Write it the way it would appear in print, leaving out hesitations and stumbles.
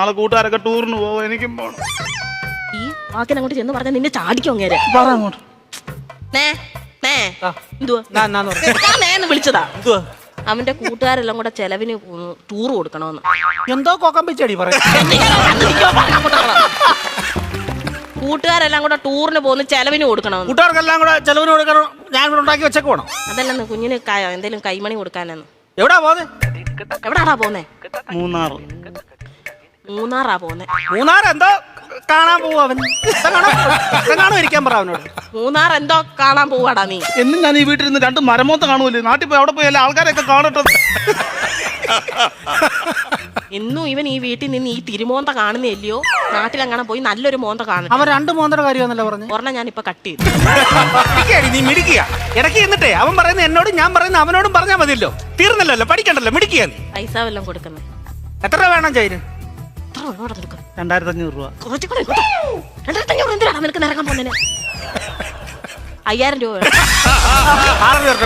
നാളെ കൂട്ടുകാരൊക്കെ ടൂറിന് പോവും, എനിക്കും പോണം. ഈ വാക്കിനങ്ങോട്ട് ചെന്ന് പറഞ്ഞാൽ നിന്നെ ചാടിക്കും അങ്ങേരെ. പറ അങ്ങോട്ട്. ഞാൻ വിളിച്ചതാ. അവന്റെ കൂട്ടുകാരെല്ലാം കൂടെ ചെലവിന് ടൂർ കൊടുക്കണമെന്ന്. എന്തോ കോക്കം വെച്ചടി പറയാം. കൂട്ടുകാരെല്ലാം കൂടെ ടൂറിന് പോകുന്ന ചെലവിന് കൊടുക്കണമെന്ന്. കൂട്ടുകാർക്കെല്ലാം കൂടെ ചെലവിന് കൊടുക്കണം. ഞാൻ ഇവിടെ ഉണ്ടാക്കി വെച്ചേക്ക് പോണം. അതല്ലെന്ന് കുഞ്ഞിന് എന്തേലും കൈമണി കൊടുക്കാനെന്ന്. എവിടാ പോന്നെ? എവിടാടാ പോന്നെ? മൂന്നാറാ പോന്നെ. മൂന്നാർ എന്തോ കാണാൻ പോവാ അവൻ. കാണോ ഇരിക്കാൻ പറ അവനോട്. മൂന്നാർ എന്തോ കാണാൻ പോവാടാ നീ. എന്നും ഞാൻ ഈ വീട്ടിൽ നിന്ന് 2 മരമോത്ത കാണുമല്ലേ, നാട്ടിൽ പോയി അവിടെ പോയി എല്ലാ ആൾക്കാരെയൊക്കെ കാണട്ടെ. എന്നും ഇവൻ ഈ വീട്ടിൽ നിന്ന് ഈ തിരുമോന്ത കാണുന്നില്ലയോ, നാട്ടിലങ്ങനെ പോയി നല്ലൊരു മോന്ത കാണും. അവൻ 2 മോന്തയുടെ കാര്യമാണല്ലോ പറഞ്ഞു. ഒരെണ്ണം ഞാൻ ഇപ്പൊ കട്ട് ചെയ്തു. നീ മിടിക്കുക ഇടയ്ക്ക് എന്നിട്ടേ അവൻ പറയുന്ന എന്നോടും ഞാൻ പറയുന്ന അവനോടും പറഞ്ഞാൽ മതിയല്ലോ. തീർന്നല്ലോ, പഠിക്കണ്ടല്ലോ, മിടിക്കുക നീ. പൈസ വല്ലതും കൊടുക്കുന്നത് എത്ര രൂപ വേണം ചൈന്? 2500 രൂപ. 2500 എന്തിനാണ് നിനക്ക് നിറങ്ങാൻ പോകുന്നതിന്? 5000 രൂപ. 6 പേരുടെ